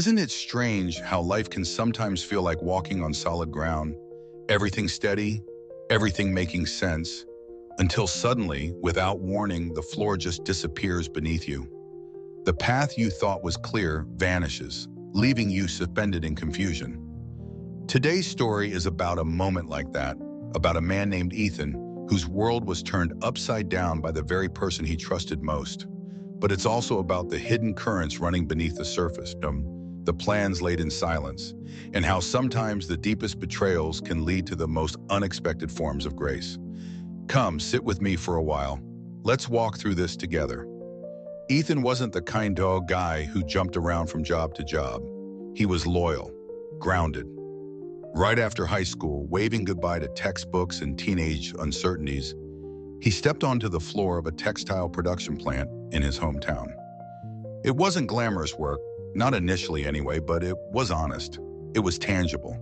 Isn't it strange how life can sometimes feel like walking on solid ground? Everything steady, everything making sense, until suddenly, without warning, the floor just disappears beneath you. The path you thought was clear vanishes, leaving you suspended in confusion. Today's story is about a moment like that, about a man named Ethan, whose world was turned upside down by the very person he trusted most. But it's also about the hidden currents running beneath the surface, the plans laid in silence, and how sometimes the deepest betrayals can lead to the most unexpected forms of grace. Come, sit with me for a while. Let's walk through this together. Ethan wasn't the kind dog guy who jumped around from job to job. He was loyal, grounded. Right after high school, waving goodbye to textbooks and teenage uncertainties, he stepped onto the floor of a textile production plant in his hometown. It wasn't glamorous work, not initially anyway, but it was honest. It was tangible.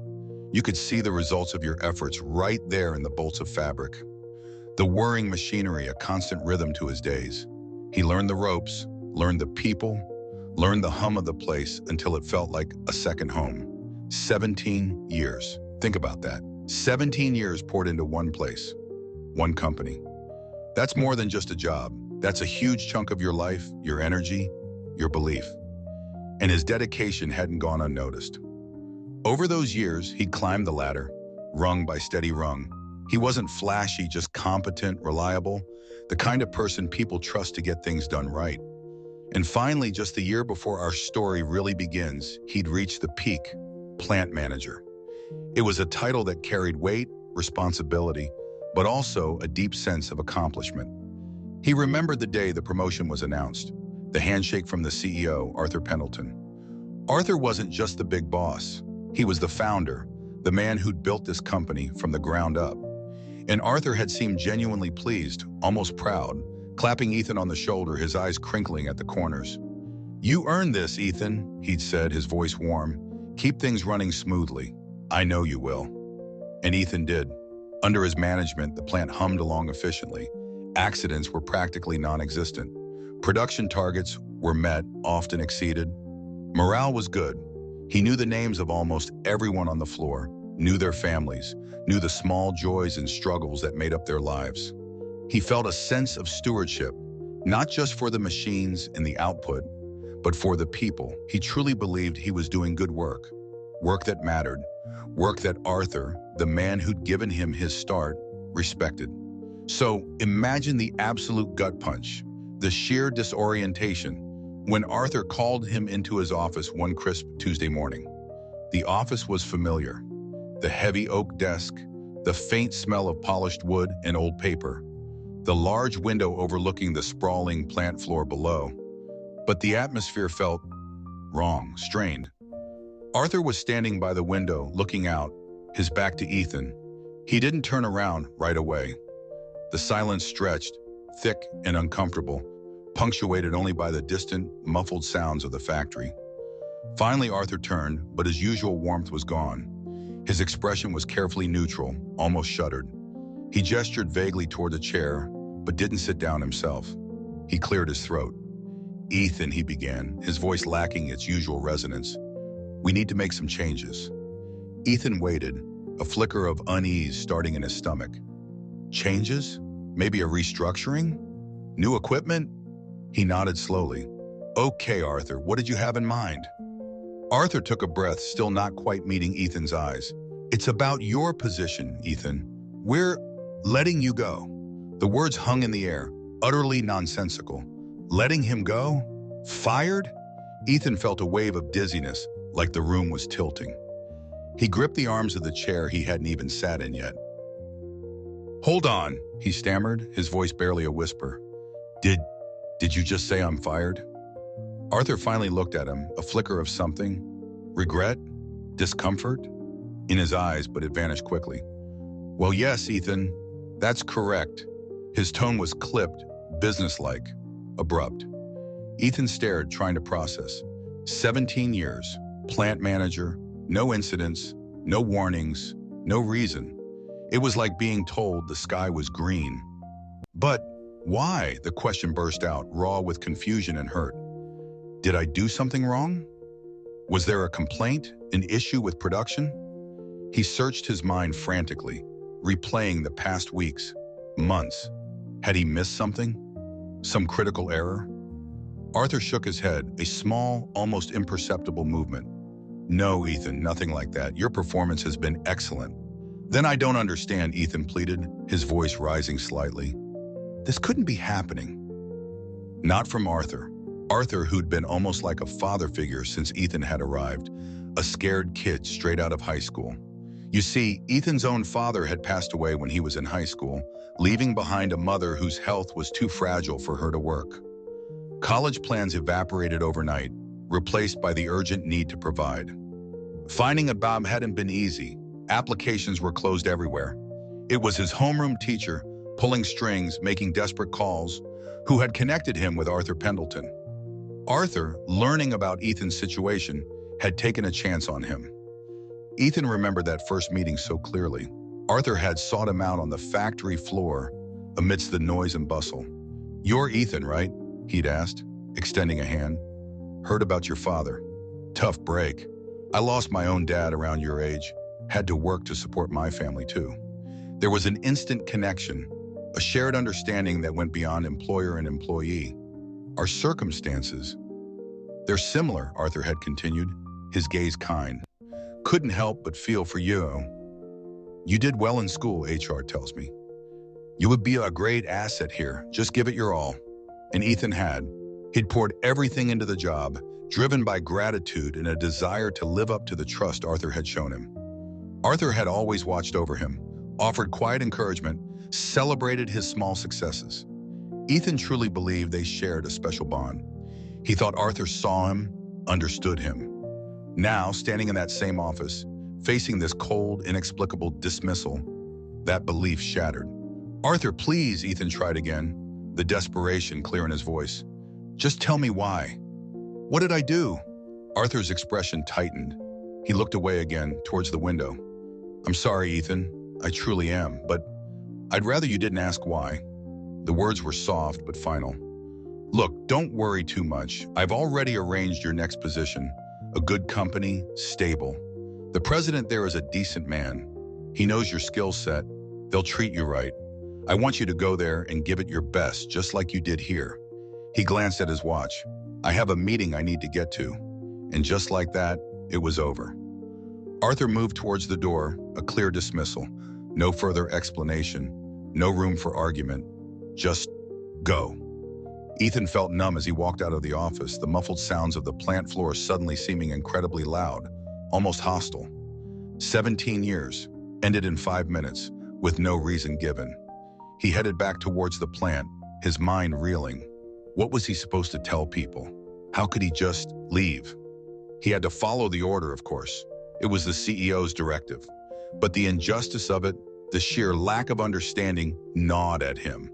You could see the results of your efforts right there in the bolts of fabric. The whirring machinery, a constant rhythm to his days. He learned the ropes, learned the people, learned the hum of the place until it felt like a second home. 17 years. Think about that. 17 years poured into one place, one company. That's more than just a job. That's a huge chunk of your life, your energy, your belief. And his dedication hadn't gone unnoticed. Over those years, he'd climbed the ladder, rung by steady rung. He wasn't flashy, just competent, reliable, the kind of person people trust to get things done right. And finally, just the year before our story really begins, he'd reached the peak, plant manager. It was a title that carried weight, responsibility, but also a deep sense of accomplishment. He remembered the day the promotion was announced, the handshake from the CEO, Arthur Pendleton. Arthur wasn't just the big boss. He was the founder, the man who'd built this company from the ground up. And Arthur had seemed genuinely pleased, almost proud, clapping Ethan on the shoulder, his eyes crinkling at the corners. "You earned this, Ethan," he'd said, his voice warm. "Keep things running smoothly. I know you will." And Ethan did. Under his management, the plant hummed along efficiently. Accidents were practically non-existent. Production targets were met, often exceeded. Morale was good. He knew the names of almost everyone on the floor, knew their families, knew the small joys and struggles that made up their lives. He felt a sense of stewardship, not just for the machines and the output, but for the people. He truly believed he was doing good work, work that mattered, work that Arthur, the man who'd given him his start, respected. So imagine the absolute gut punch, the sheer disorientation, when Arthur called him into his office one crisp Tuesday morning. The office was familiar. The heavy oak desk, the faint smell of polished wood and old paper, the large window overlooking the sprawling plant floor below. But the atmosphere felt wrong, strained. Arthur was standing by the window, looking out, his back to Ethan. He didn't turn around right away. The silence stretched, thick and uncomfortable, punctuated only by the distant, muffled sounds of the factory. Finally, Arthur turned, but his usual warmth was gone. His expression was carefully neutral, almost shuddered. He gestured vaguely toward the chair, but didn't sit down himself. He cleared his throat. "Ethan," he began, his voice lacking its usual resonance. "We need to make some changes." Ethan waited, a flicker of unease starting in his stomach. Changes? Maybe a restructuring? New equipment? He nodded slowly. "Okay, Arthur, what did you have in mind?" Arthur took a breath, still not quite meeting Ethan's eyes. "It's about your position, Ethan. We're letting you go." The words hung in the air, utterly nonsensical. Letting him go? Fired? Ethan felt a wave of dizziness, like the room was tilting. He gripped the arms of the chair he hadn't even sat in yet. "Hold on," he stammered, his voice barely a whisper. Did you just say I'm fired?" Arthur finally looked at him, a flicker of something. Regret? Discomfort? In his eyes, but it vanished quickly. "Well, yes, Ethan, that's correct." His tone was clipped, businesslike, abrupt. Ethan stared, trying to process. 17 years, plant manager, no incidents, no warnings, no reason. It was like being told the sky was green. "But why?" the question burst out, raw with confusion and hurt. "Did I do something wrong?" Was there a complaint, an issue with production? He searched his mind frantically, replaying the past weeks, months. Had he missed something? Some critical error? Arthur shook his head, a small, almost imperceptible movement. No, Ethan, nothing like that. Your performance has been excellent. Then I don't understand, Ethan pleaded, his voice rising slightly. This couldn't be happening. Not from Arthur. Arthur, who'd been almost like a father figure since Ethan had arrived, a scared kid straight out of high school. You see, Ethan's own father had passed away when he was in high school, leaving behind a mother whose health was too fragile for her to work. College plans evaporated overnight, replaced by the urgent need to provide. Finding a job hadn't been easy. Applications were closed everywhere. It was his homeroom teacher, pulling strings, making desperate calls, who had connected him with Arthur Pendleton. Arthur, learning about Ethan's situation, had taken a chance on him. Ethan remembered that first meeting so clearly. Arthur had sought him out on the factory floor amidst the noise and bustle. You're Ethan, right? He'd asked, extending a hand. Heard about your father. Tough break. I lost my own dad around your age. Had to work to support my family too. There was an instant connection, a shared understanding that went beyond employer and employee. Our circumstances, they're similar, Arthur had continued, his gaze kind. Couldn't help but feel for you. You did well in school, HR tells me. You would be a great asset here. Just give it your all. And Ethan had. He'd poured everything into the job, driven by gratitude and a desire to live up to the trust Arthur had shown him. Arthur had always watched over him, offered quiet encouragement, celebrated his small successes. Ethan truly believed they shared a special bond. He thought Arthur saw him, understood him. Now, standing in that same office, facing this cold, inexplicable dismissal, that belief shattered. Arthur, please, Ethan tried again, the desperation clear in his voice. Just tell me why. What did I do? Arthur's expression tightened. He looked away again, towards the window. I'm sorry, Ethan. I truly am, but I'd rather you didn't ask why. The words were soft but final. Look, don't worry too much. I've already arranged your next position. A good company, stable. The president there is a decent man. He knows your skill set. They'll treat you right. I want you to go there and give it your best, just like you did here. He glanced at his watch. I have a meeting I need to get to. And just like that, it was over. Arthur moved towards the door, a clear dismissal. No further explanation. No room for argument. Just go. Ethan felt numb as he walked out of the office, the muffled sounds of the plant floor suddenly seeming incredibly loud, almost hostile. 17 years, ended in 5 minutes, with no reason given. He headed back towards the plant, his mind reeling. What was he supposed to tell people? How could he just leave? He had to follow the order, of course. It was the CEO's directive. But the injustice of it, the sheer lack of understanding, gnawed at him.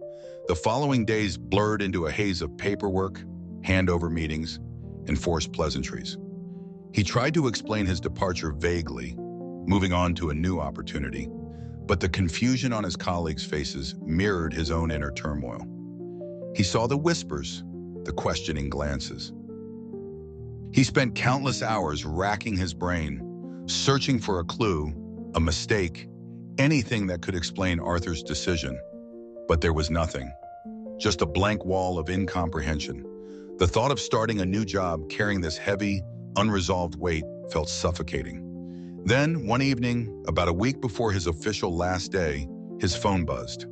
The following days blurred into a haze of paperwork, handover meetings, and forced pleasantries. He tried to explain his departure vaguely, moving on to a new opportunity, but the confusion on his colleagues' faces mirrored his own inner turmoil. He saw the whispers, the questioning glances. He spent countless hours racking his brain, searching for a clue, a mistake, anything that could explain Arthur's decision. But there was nothing, just a blank wall of incomprehension. The thought of starting a new job carrying this heavy, unresolved weight felt suffocating. Then, one evening, about a week before his official last day, his phone buzzed.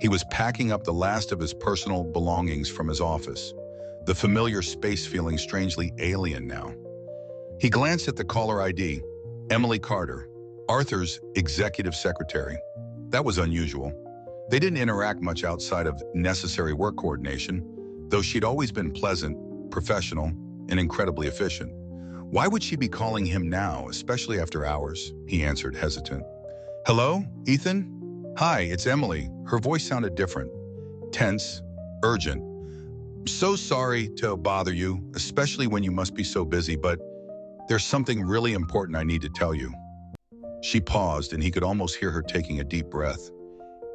He was packing up the last of his personal belongings from his office, the familiar space feeling strangely alien now. He glanced at the caller ID, Emily Carter, Arthur's executive secretary. That was unusual. They didn't interact much outside of necessary work coordination, though she'd always been pleasant, professional, and incredibly efficient. Why would she be calling him now, especially after hours? He answered, hesitant. Hello, Ethan? Hi, it's Emily. Her voice sounded different, tense, urgent. So sorry to bother you, especially when you must be so busy, but there's something really important I need to tell you. She paused, and he could almost hear her taking a deep breath.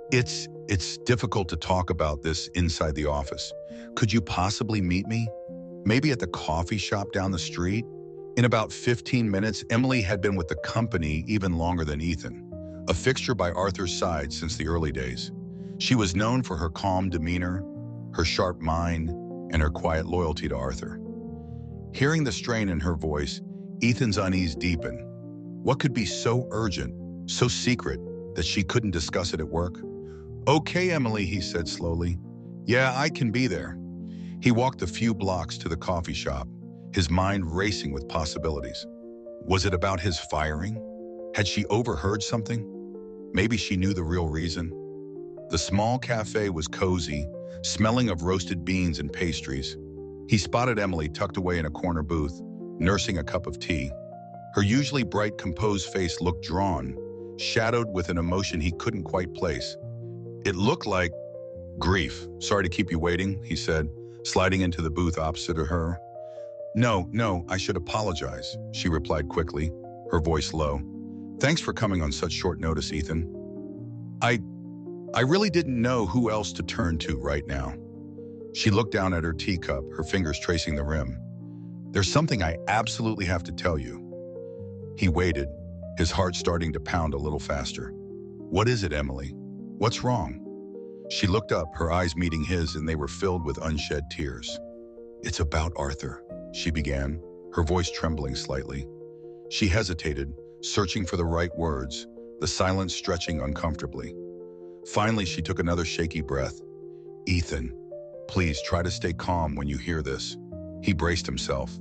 It's difficult to talk about this inside the office. Could you possibly meet me? Maybe at the coffee shop down the street? In about 15 minutes, Emily had been with the company even longer than Ethan, a fixture by Arthur's side since the early days. She was known for her calm demeanor, her sharp mind, and her quiet loyalty to Arthur. Hearing the strain in her voice, Ethan's unease deepened. What could be so urgent, so secret, that she couldn't discuss it at work? "Okay, Emily," he said slowly. "Yeah, I can be there." He walked a few blocks to the coffee shop, his mind racing with possibilities. Was it about his firing? Had she overheard something? Maybe she knew the real reason. The small cafe was cozy, smelling of roasted beans and pastries. He spotted Emily tucked away in a corner booth, nursing a cup of tea. Her usually bright, composed face looked drawn, shadowed with an emotion he couldn't quite place. It looked like grief. "Sorry to keep you waiting," he said, sliding into the booth opposite of her. No, I should apologize," she replied quickly, her voice low. "Thanks for coming on such short notice, Ethan. I really didn't know who else to turn to right now." She looked down at her teacup, her fingers tracing the rim. "There's something I absolutely have to tell you." He waited, his heart starting to pound a little faster. "What is it, Emily? What's wrong?" She looked up, her eyes meeting his, and they were filled with unshed tears. "It's about Arthur," she began, her voice trembling slightly. She hesitated, searching for the right words, the silence stretching uncomfortably. Finally, she took another shaky breath. "Ethan, please try to stay calm when you hear this." He braced himself.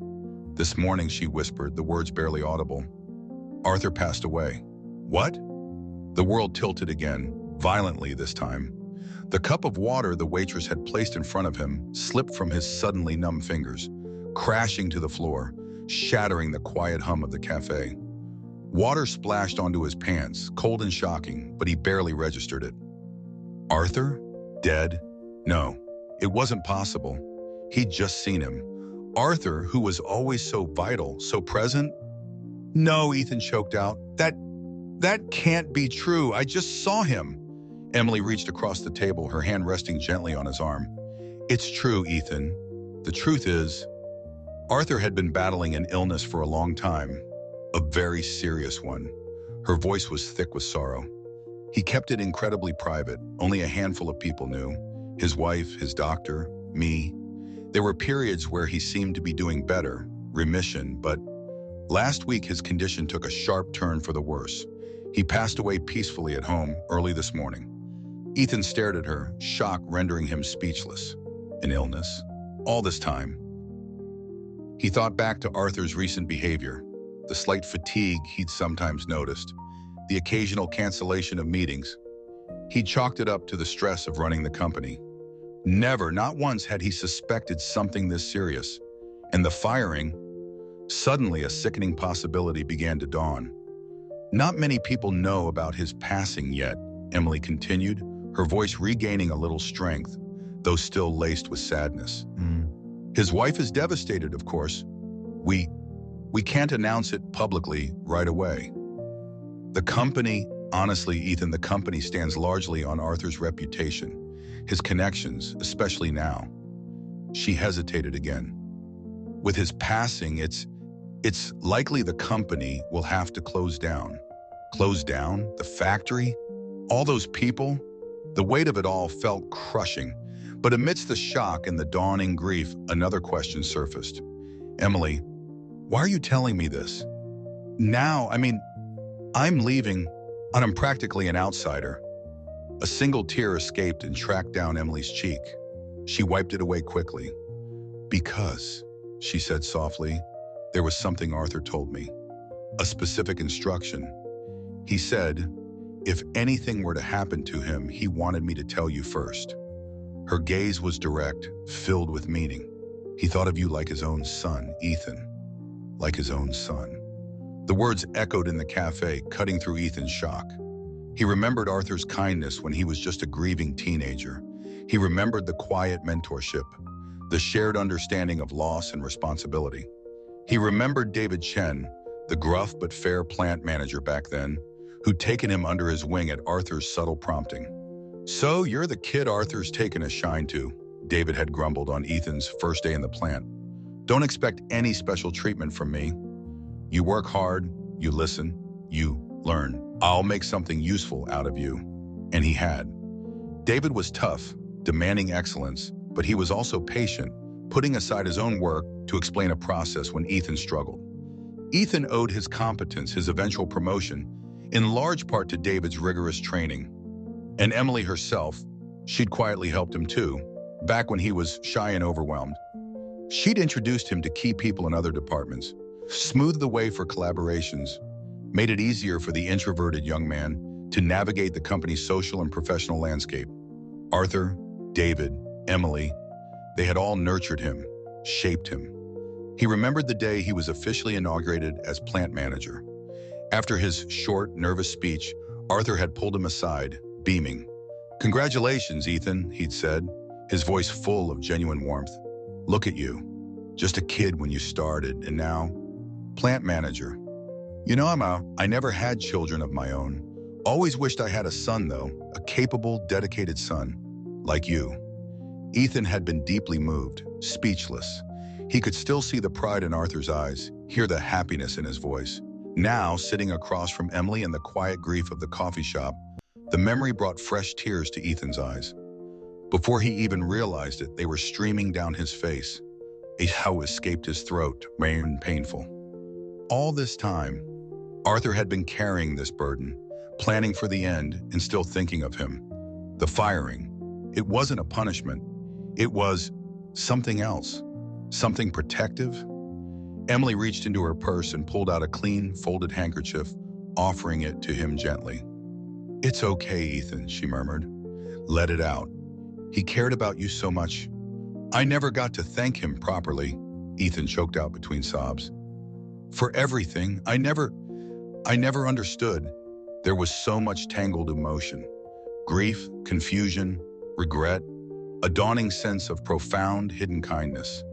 "This morning," she whispered, the words barely audible, "Arthur passed away." "What?" The world tilted again, violently this time. The cup of water the waitress had placed in front of him slipped from his suddenly numb fingers, crashing to the floor, shattering the quiet hum of the cafe. Water splashed onto his pants, cold and shocking, but he barely registered it. Arthur? Dead? No, it wasn't possible. He'd just seen him. Arthur, who was always so vital, so present? "No," Ethan choked out. That can't be true. I just saw him." Emily reached across the table, her hand resting gently on his arm. "It's true, Ethan. The truth is, Arthur had been battling an illness for a long time, a very serious one." Her voice was thick with sorrow. "He kept it incredibly private. Only a handful of people knew. His wife, his doctor, me. There were periods where he seemed to be doing better, remission, but last week his condition took a sharp turn for the worse. He passed away peacefully at home early this morning." Ethan stared at her, shock rendering him speechless. An illness? All this time? He thought back to Arthur's recent behavior, the slight fatigue he'd sometimes noticed, the occasional cancellation of meetings. He chalked it up to the stress of running the company. Never, not once, had he suspected something this serious. And the firing, suddenly a sickening possibility began to dawn. "Not many people know about his passing yet," Emily continued, her voice regaining a little strength, though still laced with sadness. "His wife is devastated, of course. We can't announce it publicly right away. The company, honestly, Ethan, the company stands largely on Arthur's reputation, his connections, especially now." She hesitated again. "With his passing, it's likely the company will have to close down." Close down? The factory? All those people? The weight of it all felt crushing. But amidst the shock and the dawning grief, another question surfaced. "Emily, why are you telling me this? Now, I'm leaving, and I'm practically an outsider." A single tear escaped and tracked down Emily's cheek. She wiped it away quickly. "Because," she said softly, "there was something Arthur told me. A specific instruction. He said, if anything were to happen to him, he wanted me to tell you first." Her gaze was direct, filled with meaning. "He thought of you like his own son, Ethan. Like his own son." The words echoed in the cafe, cutting through Ethan's shock. He remembered Arthur's kindness when he was just a grieving teenager. He remembered the quiet mentorship, the shared understanding of loss and responsibility. He remembered David Chen, the gruff but fair plant manager back then, who'd taken him under his wing at Arthur's subtle prompting. "So you're the kid Arthur's taken a shine to," David had grumbled on Ethan's first day in the plant. "Don't expect any special treatment from me." You work hard, you listen, you learn. I'll make something useful out of you. And he had. David was tough, demanding excellence, but he was also patient, putting aside his own work to explain a process when Ethan struggled. Ethan owed his competence, his eventual promotion, in large part to David's rigorous training. And Emily herself, she'd quietly helped him too, back when he was shy and overwhelmed. She'd introduced him to key people in other departments, smoothed the way for collaborations, made it easier for the introverted young man to navigate the company's social and professional landscape. Arthur, David, Emily, they had all nurtured him, shaped him. He remembered the day he was officially inaugurated as plant manager. After his short, nervous speech, Arthur had pulled him aside, beaming. "Congratulations, Ethan," he'd said, his voice full of genuine warmth. "Look at you. Just a kid when you started, and now, plant manager. You know, I never had children of my own. Always wished I had a son, though, a capable, dedicated son, like you." Ethan had been deeply moved, speechless. He could still see the pride in Arthur's eyes, hear the happiness in his voice. Now, sitting across from Emily in the quiet grief of the coffee shop, the memory brought fresh tears to Ethan's eyes. Before he even realized it, they were streaming down his face. A howl escaped his throat, and painful. All this time, Arthur had been carrying this burden, planning for the end and still thinking of him. The firing, it wasn't a punishment. It was something else, something protective. Emily reached into her purse and pulled out a clean, folded handkerchief, offering it to him gently. "It's okay, Ethan," she murmured. "Let it out. He cared about you so much." "I never got to thank him properly," Ethan choked out between sobs. "For everything. I never understood." There was so much tangled emotion. Grief, confusion, regret, a dawning sense of profound, hidden kindness.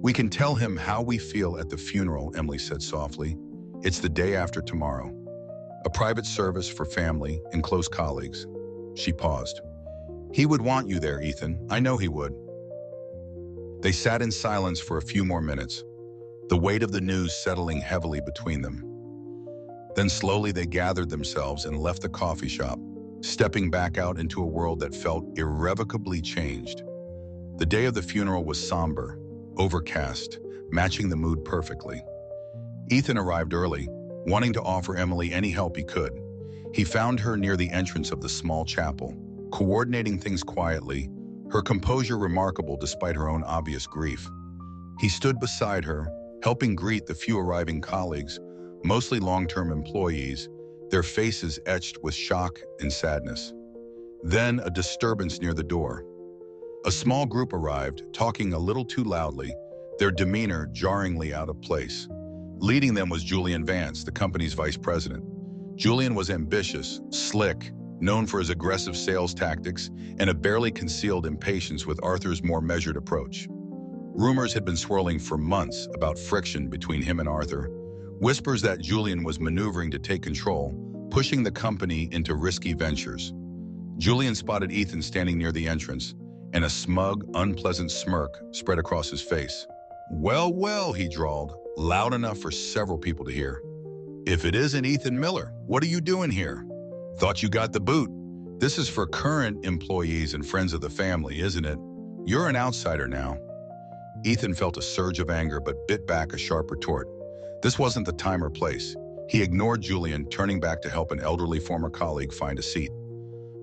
"We can tell him how we feel at the funeral," Emily said softly. "It's the day after tomorrow. A private service for family and close colleagues." She paused. "He would want you there, Ethan. I know he would." They sat in silence for a few more minutes, the weight of the news settling heavily between them. Then slowly they gathered themselves and left the coffee shop, stepping back out into a world that felt irrevocably changed. The day of the funeral was somber, overcast, matching the mood perfectly. Ethan arrived early, wanting to offer Emily any help he could. He found her near the entrance of the small chapel, coordinating things quietly, her composure remarkable despite her own obvious grief. He stood beside her, helping greet the few arriving colleagues, mostly long-term employees, their faces etched with shock and sadness. Then a disturbance near the door. A small group arrived, talking a little too loudly, their demeanor jarringly out of place. Leading them was Julian Vance, the company's vice president. Julian was ambitious, slick, known for his aggressive sales tactics and a barely concealed impatience with Arthur's more measured approach. Rumors had been swirling for months about friction between him and Arthur, whispers that Julian was maneuvering to take control, pushing the company into risky ventures. Julian spotted Ethan standing near the entrance, and a smug, unpleasant smirk spread across his face. "Well, well," he drawled, loud enough for several people to hear. "If it isn't Ethan Miller, what are you doing here? Thought you got the boot. This is for current employees and friends of the family, isn't it? You're an outsider now." Ethan felt a surge of anger but bit back a sharp retort. This wasn't the time or place. He ignored Julian, turning back to help an elderly former colleague find a seat.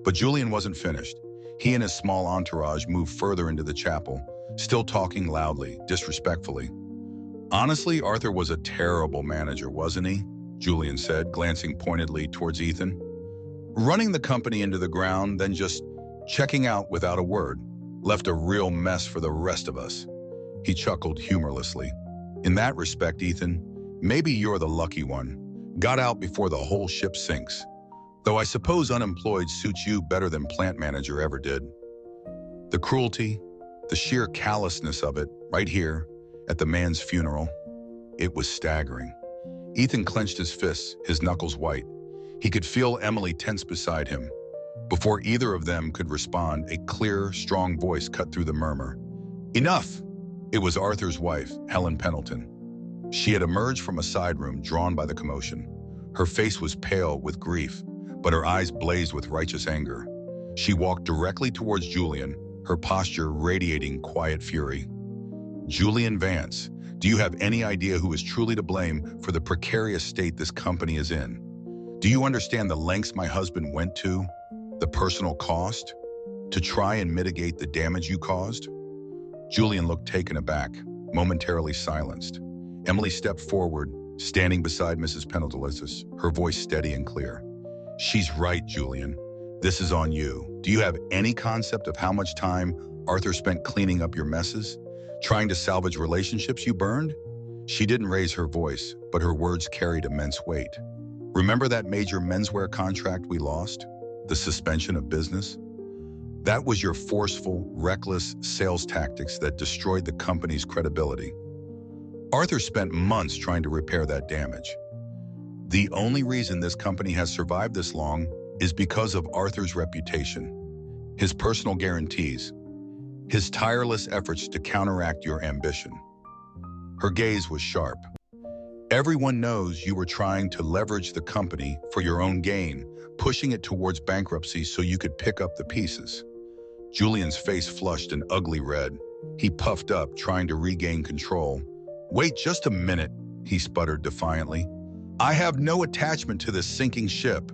But Julian wasn't finished. He and his small entourage moved further into the chapel, still talking loudly, disrespectfully. "Honestly, Arthur was a terrible manager, wasn't he?" Julian said, glancing pointedly towards Ethan. "Running the company into the ground, then just checking out without a word. Left a real mess for the rest of us." He chuckled humorlessly. "In that respect, Ethan, maybe you're the lucky one. Got out before the whole ship sinks. Though I suppose unemployed suits you better than plant manager ever did." The cruelty, the sheer callousness of it, right here, at the man's funeral, it was staggering. Ethan clenched his fists, his knuckles white. He could feel Emily tense beside him. Before either of them could respond, a clear, strong voice cut through the murmur. "Enough!" It was Arthur's wife, Helen Pendleton. She had emerged from a side room drawn by the commotion. Her face was pale with grief, but her eyes blazed with righteous anger. She walked directly towards Julian, her posture radiating quiet fury. "Julian Vance, do you have any idea who is truly to blame for the precarious state this company is in? Do you understand the lengths my husband went to, the personal cost, to try and mitigate the damage you caused?" Julian looked taken aback, momentarily silenced. Emily stepped forward, standing beside Mrs. Pentelis, her voice steady and clear. "She's right, Julian. This is on you. Do you have any concept of how much time Arthur spent cleaning up your messes, trying to salvage relationships you burned?" She didn't raise her voice, but her words carried immense weight. "Remember that major menswear contract we lost? The suspension of business? That was your forceful, reckless sales tactics that destroyed the company's credibility. Arthur spent months trying to repair that damage. The only reason this company has survived this long is because of Arthur's reputation, his personal guarantees, his tireless efforts to counteract your ambition." Her gaze was sharp. "Everyone knows you were trying to leverage the company for your own gain, pushing it towards bankruptcy so you could pick up the pieces." Julian's face flushed an ugly red. He puffed up, trying to regain control. "Wait just a minute," he sputtered defiantly. "I have no attachment to this sinking ship.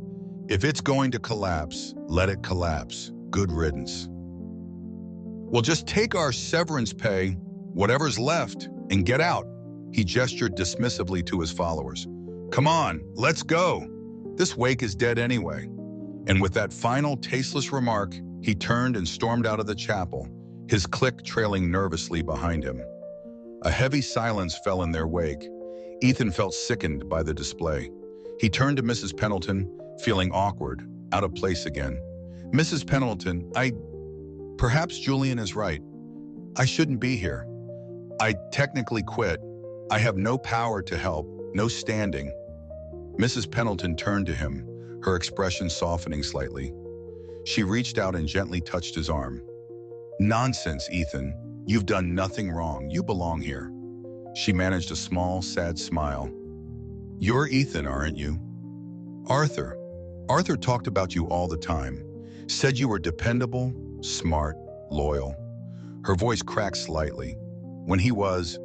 If it's going to collapse, let it collapse. Good riddance. Well, just take our severance pay, whatever's left, and get out." He gestured dismissively to his followers. "Come on, let's go. This wake is dead anyway." And with that final tasteless remark, he turned and stormed out of the chapel, his clique trailing nervously behind him. A heavy silence fell in their wake. Ethan felt sickened by the display. He turned to Mrs. Pendleton, feeling awkward, out of place again. "Mrs. Pendleton, perhaps Julian is right. I shouldn't be here. I technically quit. I have no power to help, no standing." Mrs. Pendleton turned to him, her expression softening slightly. She reached out and gently touched his arm. "Nonsense, Ethan. You've done nothing wrong. You belong here." She managed a small, sad smile. "You're Ethan, aren't you? Arthur. Arthur talked about you all the time. Said you were dependable, smart, loyal." Her voice cracked slightly. "When he was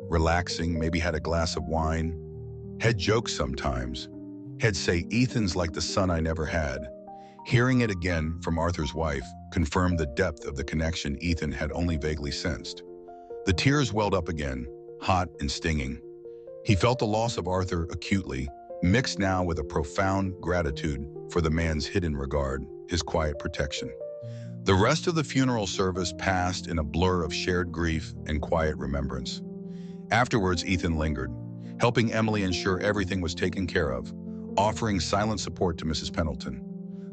relaxing, maybe had a glass of wine, had jokes sometimes. He'd say, 'Ethan's like the son I never had.'" Hearing it again from Arthur's wife confirmed the depth of the connection Ethan had only vaguely sensed. The tears welled up again, hot and stinging. He felt the loss of Arthur acutely, mixed now with a profound gratitude for the man's hidden regard, his quiet protection. The rest of the funeral service passed in a blur of shared grief and quiet remembrance. Afterwards, Ethan lingered, helping Emily ensure everything was taken care of, offering silent support to Mrs. Pendleton.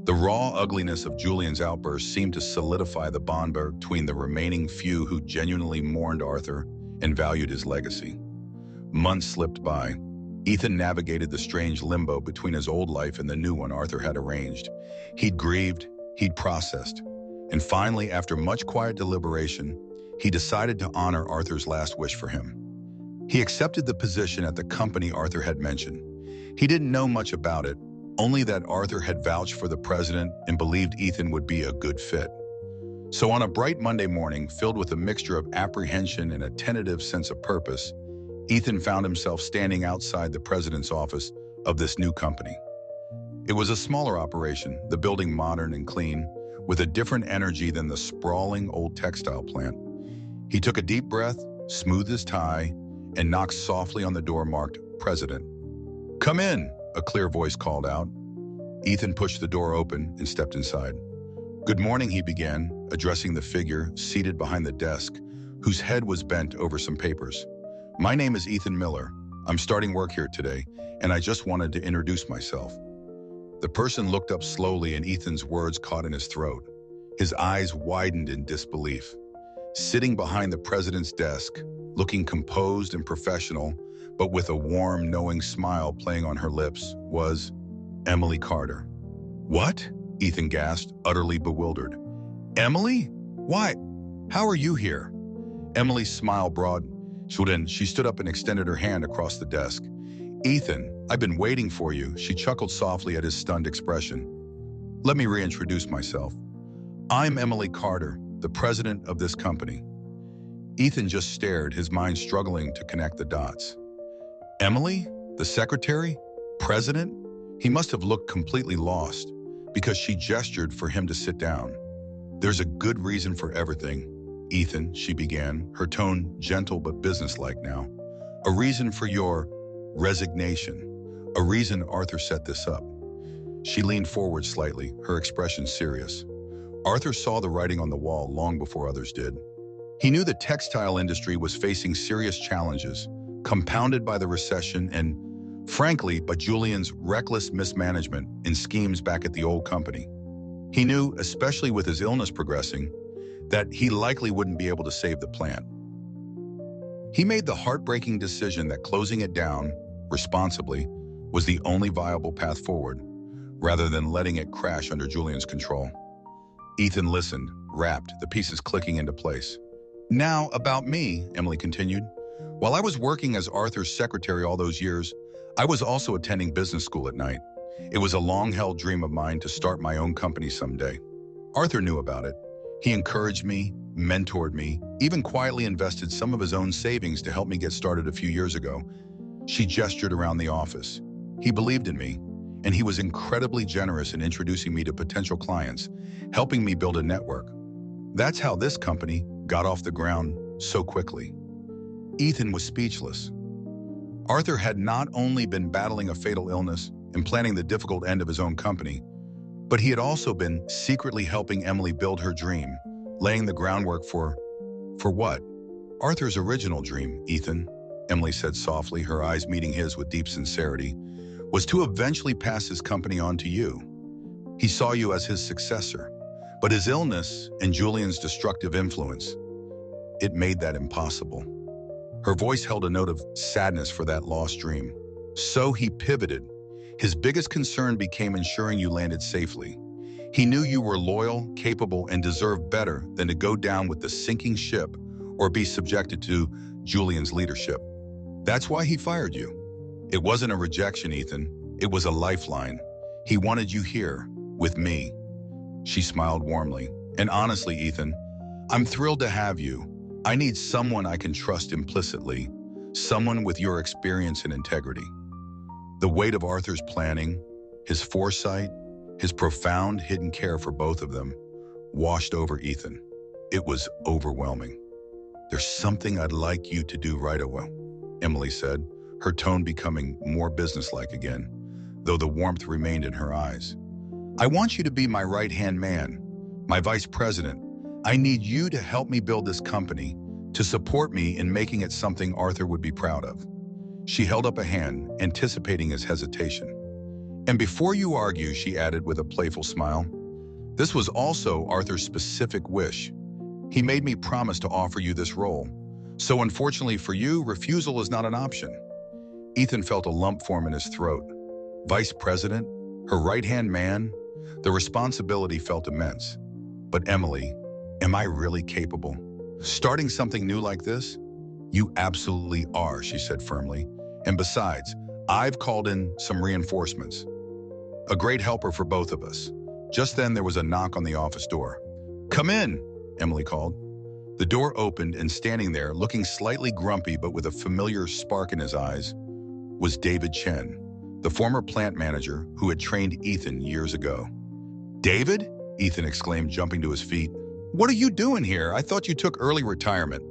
The raw ugliness of Julian's outburst seemed to solidify the bond between the remaining few who genuinely mourned Arthur and valued his legacy. Months slipped by. Ethan navigated the strange limbo between his old life and the new one Arthur had arranged. He'd grieved, he'd processed, and finally, after much quiet deliberation, he decided to honor Arthur's last wish for him. He accepted the position at the company Arthur had mentioned. He didn't know much about it, only that Arthur had vouched for the president and believed Ethan would be a good fit. So on a bright Monday morning, filled with a mixture of apprehension and a tentative sense of purpose, Ethan found himself standing outside the president's office of this new company. It was a smaller operation, the building modern and clean, with a different energy than the sprawling old textile plant. He took a deep breath, smoothed his tie, and knocked softly on the door marked President. "Come in," a clear voice called out. Ethan pushed the door open and stepped inside. "Good morning," he began, addressing the figure seated behind the desk, whose head was bent over some papers. "My name is Ethan Miller. I'm starting work here today, and I just wanted to introduce myself." The person looked up slowly, and Ethan's words caught in his throat. His eyes widened in disbelief. Sitting behind the president's desk, looking composed and professional, but with a warm, knowing smile playing on her lips, was Emily Carter. "What?" Ethan gasped, utterly bewildered. "Emily? Why? How are you here?" Emily's smile broadened. She stood up and extended her hand across the desk. Ethan, I've been waiting for you. She chuckled softly at his stunned expression. Let me reintroduce myself. I'm Emily Carter, the president of this company. Ethan just stared, his mind struggling to connect the dots. Emily? The secretary? President? He must have looked completely lost because she gestured for him to sit down. There's a good reason for everything, Ethan, she began, her tone gentle but businesslike now. A reason for your resignation. A reason Arthur set this up. She leaned forward slightly, her expression serious. Arthur saw the writing on the wall long before others did. He knew the textile industry was facing serious challenges, compounded by the recession and, frankly, by Julian's reckless mismanagement in schemes back at the old company. He knew, especially with his illness progressing, that he likely wouldn't be able to save the plant. He made the heartbreaking decision that closing it down, responsibly, was the only viable path forward, rather than letting it crash under Julian's control. Ethan listened, rapt, the pieces clicking into place. Now, about me, Emily continued. While I was working as Arthur's secretary all those years, I was also attending business school at night. It was a long-held dream of mine to start my own company someday. Arthur knew about it. He encouraged me, mentored me, even quietly invested some of his own savings to help me get started a few years ago. She gestured around the office. He believed in me, and he was incredibly generous in introducing me to potential clients, helping me build a network. That's how this company got off the ground so quickly. Ethan was speechless. Arthur had not only been battling a fatal illness and planning the difficult end of his own company, but he had also been secretly helping Emily build her dream, laying the groundwork for what? Arthur's original dream, Ethan, Emily said softly, her eyes meeting his with deep sincerity, was to eventually pass his company on to you. He saw you as his successor, but his illness and Julian's destructive influence, it made that impossible. Her voice held a note of sadness for that lost dream. So he pivoted. His biggest concern became ensuring you landed safely. He knew you were loyal, capable, and deserved better than to go down with the sinking ship or be subjected to Julian's leadership. That's why he fired you. It wasn't a rejection, Ethan. It was a lifeline. He wanted you here, with me. She smiled warmly. And honestly, Ethan, I'm thrilled to have you. I need someone I can trust implicitly, someone with your experience and integrity. The weight of Arthur's planning, his foresight, his profound hidden care for both of them, washed over Ethan. It was overwhelming. There's something I'd like you to do right away, Emily said, her tone becoming more businesslike again, though the warmth remained in her eyes. I want you to be my right-hand man, my vice president. I need you to help me build this company, to support me in making it something Arthur would be proud of. She held up a hand, anticipating his hesitation. And before you argue, she added with a playful smile, this was also Arthur's specific wish. He made me promise to offer you this role. So unfortunately for you, refusal is not an option. Ethan felt a lump form in his throat. Vice president, her right-hand man, the responsibility felt immense. But Emily, am I really capable? Starting something new like this? You absolutely are, she said firmly. And besides, I've called in some reinforcements. A great helper for both of us. Just then there was a knock on the office door. Come in, Emily called. The door opened and standing there, looking slightly grumpy but with a familiar spark in his eyes, was David Chen, the former plant manager who had trained Ethan years ago. David? Ethan exclaimed, jumping to his feet. What are you doing here? I thought you took early retirement.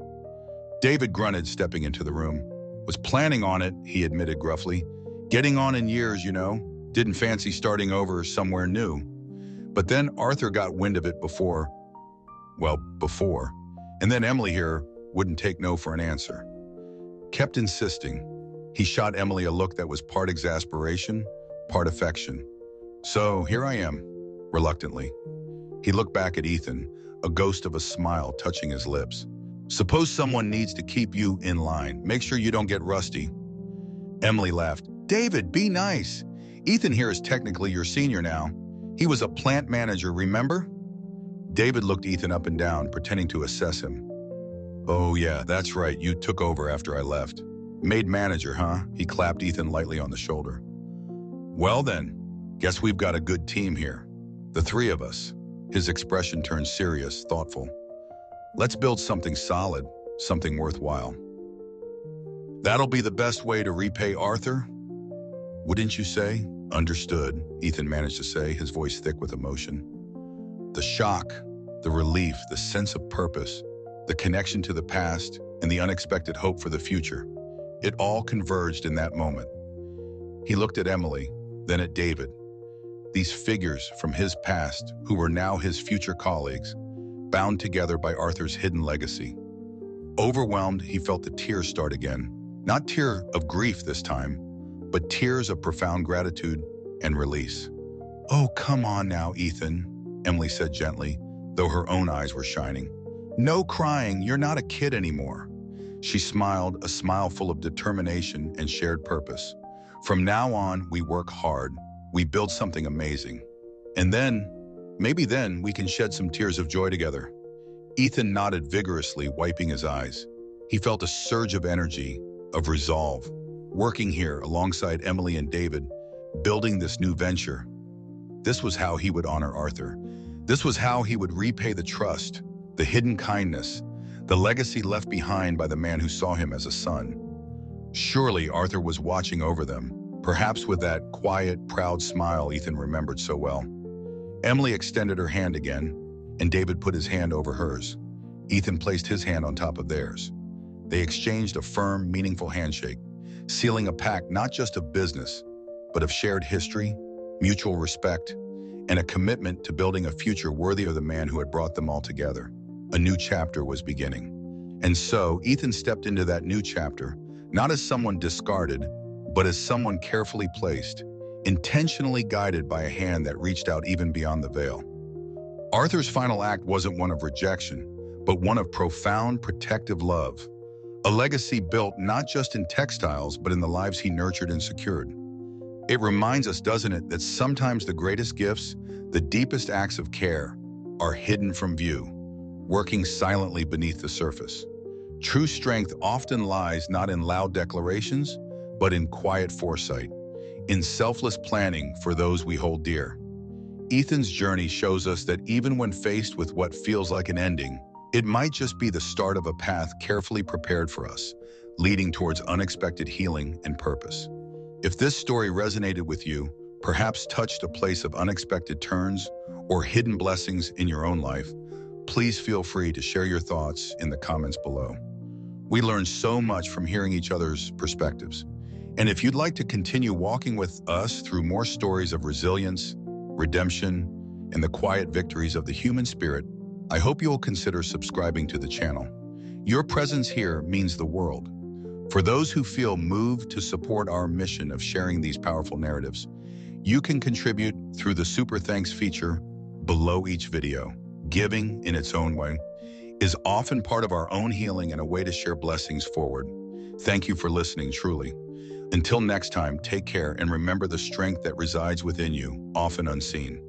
David grunted, stepping into the room. Was planning on it, he admitted gruffly. Getting on in years, you know. Didn't fancy starting over somewhere new. But then Arthur got wind of it before. And then Emily here wouldn't take no for an answer. Kept insisting. He shot Emily a look that was part exasperation, part affection. So here I am, reluctantly. He looked back at Ethan, a ghost of a smile touching his lips. Suppose someone needs to keep you in line. Make sure you don't get rusty. Emily laughed. David, be nice. Ethan here is technically your senior now. He was a plant manager, remember? David looked Ethan up and down, pretending to assess him. Oh yeah, that's right, you took over after I left. Made manager, huh? He clapped Ethan lightly on the shoulder. Well then, guess we've got a good team here. The three of us. His expression turned serious, thoughtful. Let's build something solid, something worthwhile. That'll be the best way to repay Arthur? Wouldn't you say? Understood, Ethan managed to say, his voice thick with emotion. The shock, the relief, the sense of purpose, the connection to the past, and the unexpected hope for the future. It all converged in that moment. He looked at Emily, then at David. These figures from his past, who were now his future colleagues, bound together by Arthur's hidden legacy. Overwhelmed, he felt the tears start again. Not tears of grief this time, but tears of profound gratitude and release. Oh, come on now, Ethan, Emily said gently, though her own eyes were shining. No crying, you're not a kid anymore. She smiled, a smile full of determination and shared purpose. From now on, we work hard. We build something amazing. And then, maybe then, we can shed some tears of joy together. Ethan nodded vigorously, wiping his eyes. He felt a surge of energy, of resolve. Working here alongside Emily and David, building this new venture. This was how he would honor Arthur. This was how he would repay the trust, the hidden kindness, the legacy left behind by the man who saw him as a son. Surely Arthur was watching over them, perhaps with that quiet, proud smile Ethan remembered so well. Emily extended her hand again, and David put his hand over hers. Ethan placed his hand on top of theirs. They exchanged a firm, meaningful handshake, sealing a pact not just of business, but of shared history, mutual respect, and a commitment to building a future worthy of the man who had brought them all together. A new chapter was beginning. And so, Ethan stepped into that new chapter, not as someone discarded, but as someone carefully placed, intentionally guided by a hand that reached out even beyond the veil. Arthur's final act wasn't one of rejection, but one of profound, protective love. A legacy built not just in textiles, but in the lives he nurtured and secured. It reminds us, doesn't it, that sometimes the greatest gifts, the deepest acts of care, are hidden from view, working silently beneath the surface. True strength often lies not in loud declarations, but in quiet foresight, in selfless planning for those we hold dear. Ethan's journey shows us that even when faced with what feels like an ending, it might just be the start of a path carefully prepared for us, leading towards unexpected healing and purpose. If this story resonated with you, perhaps touched a place of unexpected turns or hidden blessings in your own life, please feel free to share your thoughts in the comments below. We learn so much from hearing each other's perspectives. And if you'd like to continue walking with us through more stories of resilience, redemption, and the quiet victories of the human spirit, I hope you'll consider subscribing to the channel. Your presence here means the world. For those who feel moved to support our mission of sharing these powerful narratives, you can contribute through the Super Thanks feature below each video. Giving, in its own way, is often part of our own healing and a way to share blessings forward. Thank you for listening, truly. Until next time, take care and remember the strength that resides within you, often unseen.